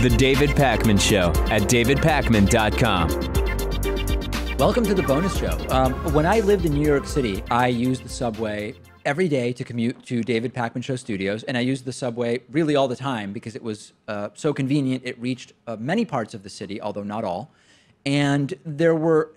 The David Pakman Show at davidpakman.com. Welcome to the bonus show. When I lived in New York City, I used the subway every day to commute to David Pakman Show studios, and I used the subway really all the time because it was so convenient. It reached many parts of the city, although not all, and there were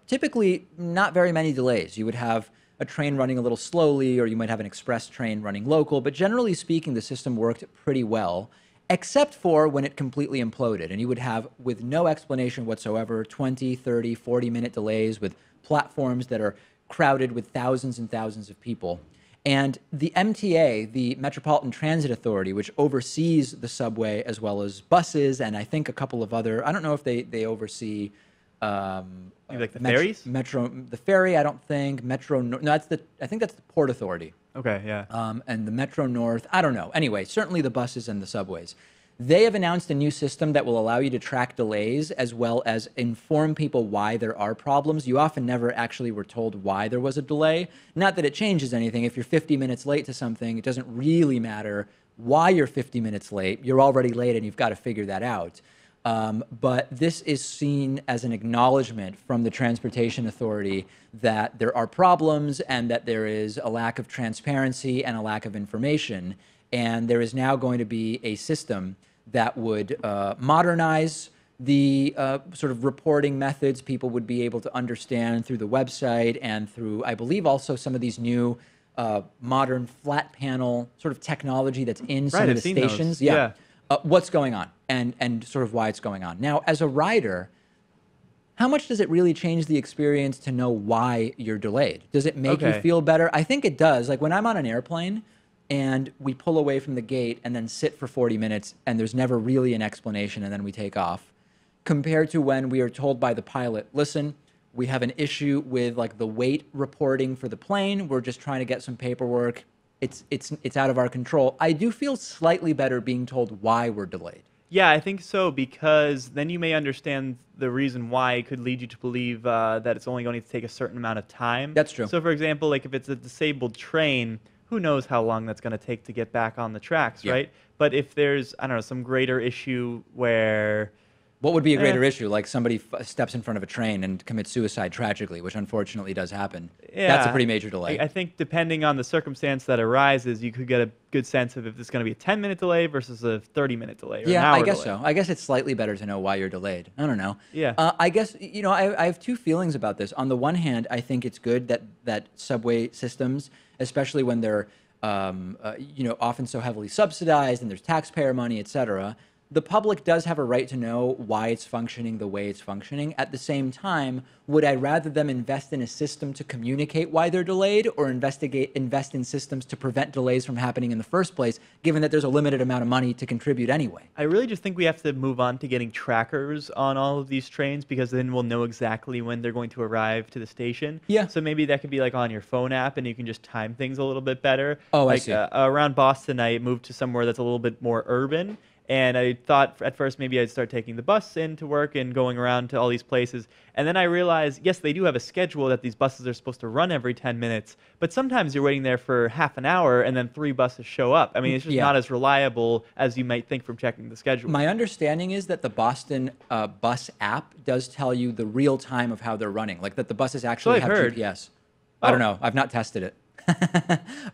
typically not very many delays. You would have a train running a little slowly, or you might have an express train running local, but generally speaking, the system worked pretty well, except for when it completely imploded. And you would have, with no explanation whatsoever, 20, 30, 40-minute delays with platforms that are crowded with thousands and thousands of people. And the MTA, the Metropolitan Transit Authority, which oversees the subway as well as buses, and I think a couple of other, I don't know if they oversee like the ferries? The ferry, I don't think. Metro, no, I think that's the Port Authority. Okay, yeah. And the Metro North, I don't know. Anyway, certainly the buses and the subways. They have announced a new system that will allow you to track delays as well as inform people why there are problems. You often never actually were told why there was a delay. Not that it changes anything. If you're 50 minutes late to something, it doesn't really matter why you're 50 minutes late. You're already late and you've got to figure that out. But this is seen as an acknowledgement from the Transportation Authority that there are problems and that there is a lack of transparency and a lack of information. And there is now going to be a system that would modernize the sort of reporting methods people would be able to understand through the website and through, I believe, also some of these new modern flat panel sort of technology that's in some of the stations. Yeah. What's going on and sort of why it's going on. Now, as a rider, how much does it really change the experience to know why you're delayed? Does it make you feel better? I think it does. Like when I'm on an airplane and we pull away from the gate and then sit for 40 minutes and there's never really an explanation and then we take off, compared to when we are told by the pilot, listen, we have an issue with like the weight reporting for the plane. We're just trying to get some paperwork. It's out of our control. I do feel slightly better being told why we're delayed. Yeah, I think so, because then you may understand the reason why it could lead you to believe that it's only going to take a certain amount of time. That's true. So, for example, like if it's a disabled train, who knows how long that's going to take to get back on the tracks, right? But if there's, I don't know, some greater issue where... What would be a greater issue? Like somebody steps in front of a train and commits suicide tragically, which unfortunately does happen. Yeah, that's a pretty major delay. I think depending on the circumstance that arises, you could get a good sense of if it's going to be a 10-minute delay versus a 30-minute delay or an hour I guess delay. so. I guess it's slightly better to know why you're delayed. I don't know. Yeah. I guess, you know, I have two feelings about this. On the one hand, I think it's good that subway systems, especially when they're, you know, often so heavily subsidized and there's taxpayer money, et cetera, the public does have a right to know why it's functioning the way it's functioning. At the same time, would I rather them invest in a system to communicate why they're delayed or invest in systems to prevent delays from happening in the first place, given that there's a limited amount of money to contribute anyway? I really just think we have to move on to getting trackers on all of these trains, because then we'll know exactly when they're going to arrive to the station. Yeah. So maybe that could be like on your phone app and you can just time things a little bit better. Oh, like, I see. Around Boston, I moved to somewhere that's a little bit more urban. And I thought at first maybe I'd start taking the bus into work and going around to all these places. And then I realized, yes, they do have a schedule that these buses are supposed to run every 10 minutes. But sometimes you're waiting there for half an hour and then 3 buses show up. I mean, it's just not as reliable as you might think from checking the schedule. My understanding is that the Boston bus app does tell you the real time of how they're running, like that the buses actually have GPS. I don't know. I've not tested it.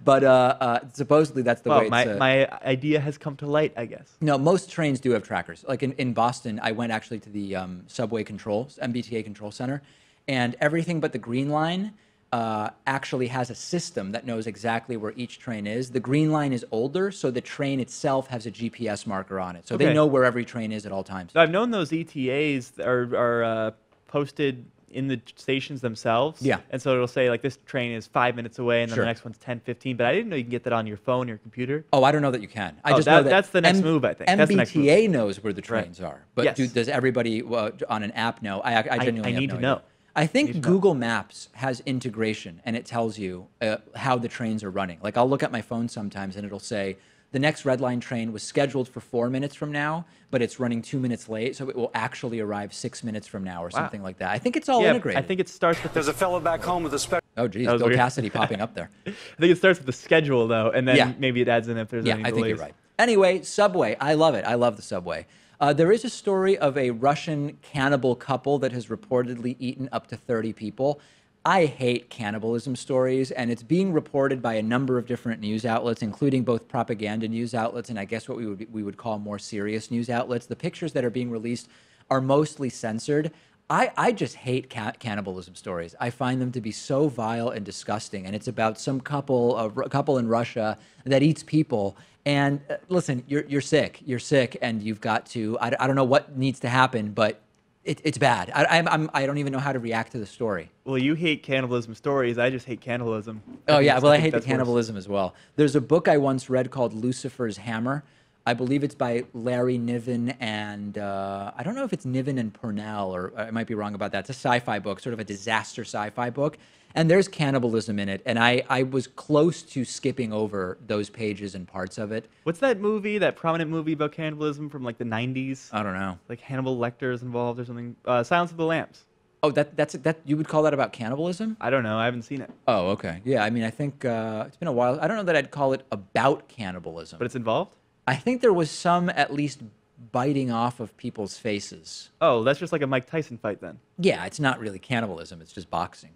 But supposedly that's the way it's... my idea has come to light, I guess. No, most trains do have trackers. Like in Boston, I went actually to the subway controls, MBTA control center, and everything but the green line actually has a system that knows exactly where each train is. The green line is older, so the train itself has a GPS marker on it. So they know where every train is at all times. So I've known those ETAs are posted in the stations themselves. Yeah. And so it'll say, like, this train is 5 minutes away, and then the next one's 10, 15. But I didn't know you can get that on your phone or your computer. Oh, I don't know that you can. I just know that that's the next move, I think. MBTA knows where the trains are. But does everybody on an app know? I genuinely need have to no know. idea. I think Google Maps has integration, and it tells you how the trains are running. Like, I'll look at my phone sometimes, and it'll say, the next Red Line train was scheduled for 4 minutes from now, but it's running 2 minutes late, so it will actually arrive 6 minutes from now or something like that. I think it's all integrated. I think it starts with... There's a fellow back home with a special... Oh, geez, Bill Cassidy popping up there. I think it starts with the schedule, though, and then maybe it adds in if there's any delays. I think you're right. Anyway, subway. I love it. I love the subway. There is a story of a Russian cannibal couple that has reportedly eaten up to 30 people. I hate cannibalism stories, and it's being reported by a number of different news outlets, including both propaganda news outlets and I guess what we would call more serious news outlets. The pictures that are being released are mostly censored. I just hate cannibalism stories. I find them to be so vile and disgusting, and it's about some couple, a couple in Russia that eats people. And listen, you're sick. You're sick, and you've got to. I don't know what needs to happen, but it's bad. I don't even know how to react to the story. Well, you hate cannibalism stories. I just hate cannibalism. Oh yeah, well I hate the cannibalism as well. There's a book I once read called Lucifer's Hammer. I believe it's by Larry Niven and I don't know if it's Niven and Purnell, or I might be wrong about that. It's a sci-fi book, sort of a disaster sci-fi book. And there's cannibalism in it. And I was close to skipping over those pages and parts of it. What's that movie, that prominent movie about cannibalism from like the 90s? I don't know. Like Hannibal Lecter is involved or something. Silence of the Lambs. Oh, that you would call that about cannibalism? I don't know. I haven't seen it. Oh, okay. Yeah, I mean, I think it's been a while. I don't know that I'd call it about cannibalism. But it's involved? I think there was some at least biting off of people's faces. Oh, that's just like a Mike Tyson fight then. Yeah, it's not really cannibalism. It's just boxing.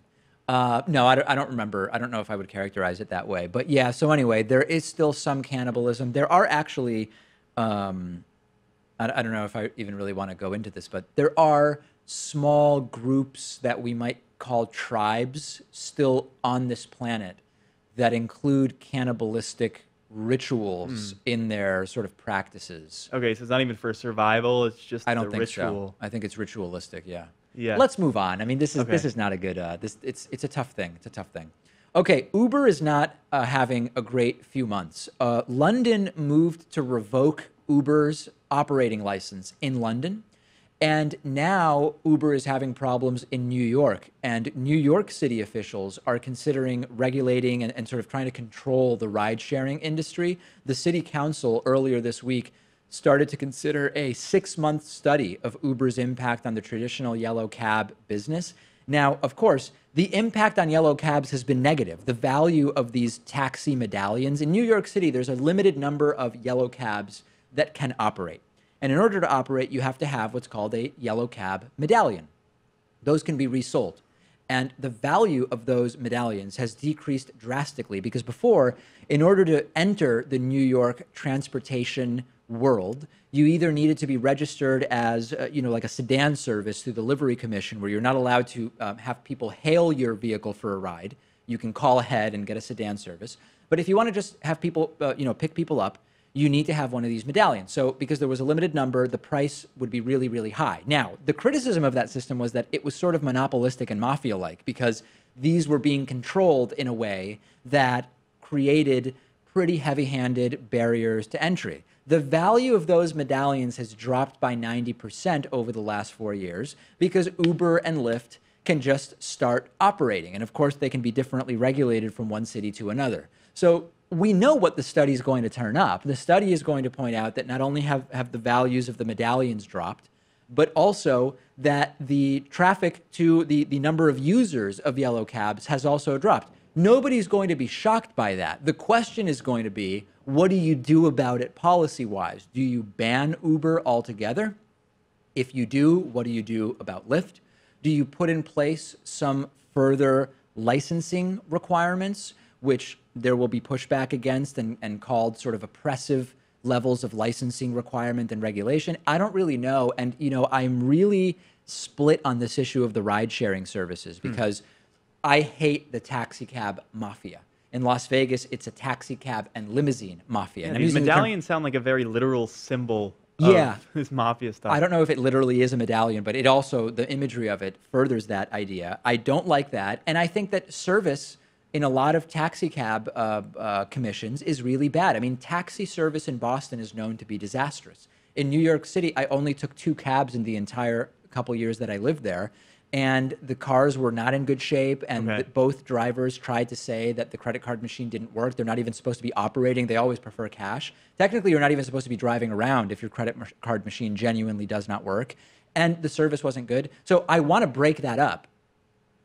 No, I don't remember. I don't know if I would characterize it that way. But yeah, so anyway, there is still some cannibalism. There are actually, I don't know if I even really want to go into this, but there are small groups that we might call tribes still on this planet that include cannibalistic rituals in their sort of practices. Okay, so it's not even for survival. It's just I don't think ritual. so. I think it's ritualistic. Yeah. Yeah. Let's move on. I mean, this is not a good. It's a tough thing. It's a tough thing. Okay, Uber is not having a great few months. London moved to revoke Uber's operating license in London, and now Uber is having problems in New York. And New York City officials are considering regulating and sort of trying to control the ride-sharing industry. The city council earlier this week started to consider a 6-month study of Uber's impact on the traditional yellow cab business. Now, of course, the impact on yellow cabs has been negative. The value of these taxi medallions in New York City, there's a limited number of yellow cabs that can operate. And in order to operate, you have to have what's called a yellow cab medallion. Those can be resold. And the value of those medallions has decreased drastically because before, in order to enter the New York transportation world, you either needed to be registered as, like a sedan service through the Livery Commission, where you're not allowed to have people hail your vehicle for a ride. You can call ahead and get a sedan service. But if you want to just have people, pick people up, you need to have one of these medallions. So because there was a limited number, the price would be really, really high. Now, the criticism of that system was that it was sort of monopolistic and mafia-like because these were being controlled in a way that created pretty heavy-handed barriers to entry. The value of those medallions has dropped by 90% over the last 4 years because Uber and Lyft can just start operating. And of course, they can be differently regulated from one city to another. So we know what the study is going to turn up. The study is going to point out that not only have the values of the medallions dropped, but also that the traffic to the number of users of yellow cabs has also dropped. Nobody's going to be shocked by that. The question is going to be, what do you do about it policy-wise? Do you ban Uber altogether? If you do, what do you do about Lyft? Do you put in place some further licensing requirements, which there will be pushback against and called sort of oppressive levels of licensing requirement and regulation? I don't really know. And, I'm really split on this issue of the ride-sharing services because I hate the taxi cab mafia. In Las Vegas, it's a taxi cab and limousine mafia. Yeah, and these medallions sound like a very literal symbol of this mafia stuff. I don't know if it literally is a medallion, but it also, the imagery of it furthers that idea. I don't like that. And I think that service in a lot of taxi cab commissions is really bad. I mean, taxi service in Boston is known to be disastrous. In New York City, I only took 2 cabs in the entire couple years that I lived there. And the cars were not in good shape, and both drivers tried to say that the credit card machine didn't work. They're not even supposed to be operating. They always prefer cash. Technically, you're not even supposed to be driving around if your credit card machine genuinely does not work. And the service wasn't good. So I want to break that up.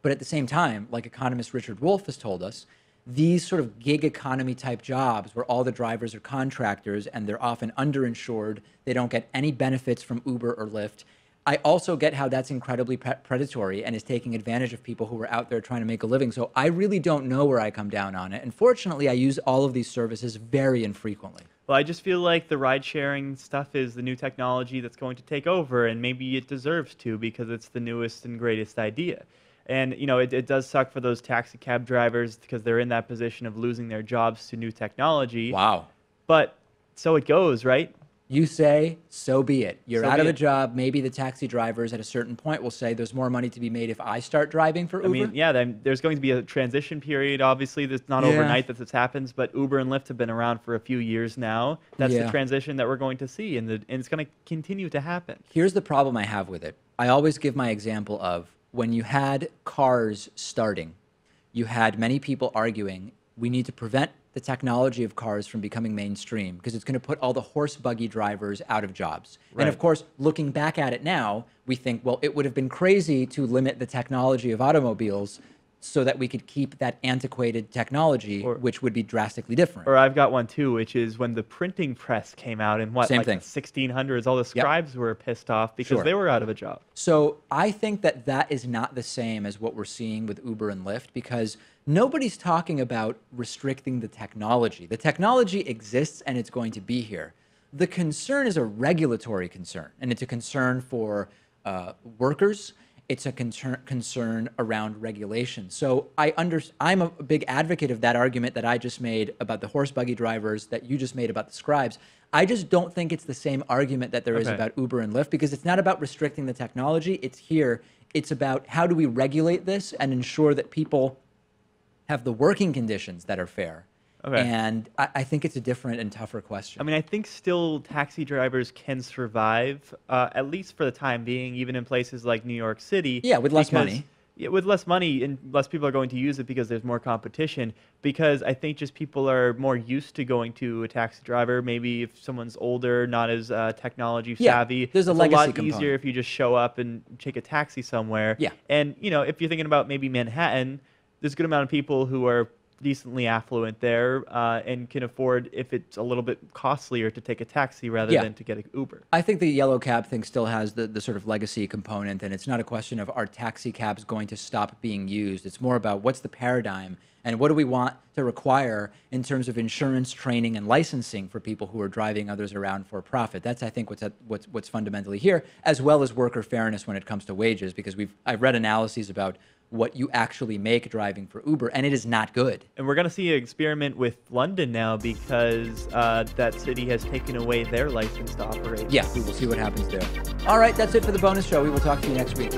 But at the same time, like economist Richard Wolff has told us, these sort of gig economy type jobs where all the drivers are contractors and they're often underinsured, they don't get any benefits from Uber or Lyft. I also get how that's incredibly predatory and is taking advantage of people who are out there trying to make a living. So I really don't know where I come down on it. And fortunately, I use all of these services very infrequently. Well, I just feel like the ride-sharing stuff is the new technology that's going to take over, and maybe it deserves to because it's the newest and greatest idea. And, you know, it does suck for those taxi cab drivers because they're in that position of losing their jobs to new technology. Wow. But so it goes, right? You say, so be it. You're So out be of a it. job. Maybe the taxi drivers at a certain point will say there's more money to be made if I start driving for Uber. I mean, yeah, then there's going to be a transition period. Obviously, it's not Yeah. overnight that this happens, but Uber and Lyft have been around for a few years now. That's Yeah. the transition that we're going to see, and it's going to continue to happen. Here's the problem I have with it. I always give my example of when you had cars starting, you had many people arguing we need to prevent the technology of cars from becoming mainstream because it's going to put all the horse buggy drivers out of jobs. And Right. of course, looking back at it now, we think, well, it would have been crazy to limit the technology of automobiles so that we could keep that antiquated technology, which would be drastically different. Or I've got one too, which is when the printing press came out in Same like thing. the 1600s, all the scribes were pissed off because Sure. they were out of a job. So I think that that is not the same as what we're seeing with Uber and Lyft because nobody's talking about restricting the technology. The technology exists and it's going to be here. The concern is a regulatory concern, and it's a concern for workers. It's a concern around regulation. So I'm a big advocate of that argument that I just made about the horse buggy drivers, that you just made about the scribes. I just don't think it's the same argument that there is Okay. about Uber and Lyft because it's not about restricting the technology. It's here. It's about how do we regulate this and ensure that people have the working conditions that are fair. Okay. And I think it's a different and tougher question. I mean, I think still taxi drivers can survive, at least for the time being, even in places like New York City. Yeah, with less because- money. Yeah, with less money and less people are going to use it because there's more competition. Because I think just people are more used to going to a taxi driver. Maybe if someone's older, not as technology Yeah, savvy, there's a it's legacy a lot component. easier if you just show up and take a taxi somewhere. Yeah. And you know, if you're thinking about maybe Manhattan, there's a good amount of people who are decently affluent there and can afford if it's a little bit costlier to take a taxi rather Yeah. than to get an Uber. I think the yellow cab thing still has the sort of legacy component, and it's not a question of are taxi cabs going to stop being used. It's more about what's the paradigm and what do we want to require in terms of insurance, training, and licensing for people who are driving others around for profit. That's, I think, what's fundamentally here, as well as worker fairness when it comes to wages, because I've read analyses about what you actually make driving for Uber, and it is not good. And we're going to see an experiment with London now because that city has taken away their license to operate. Yeah, we will see what happens there. All right, that's it for the bonus show. We will talk to you next week.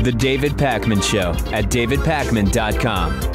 The David Pakman Show at davidpakman.com.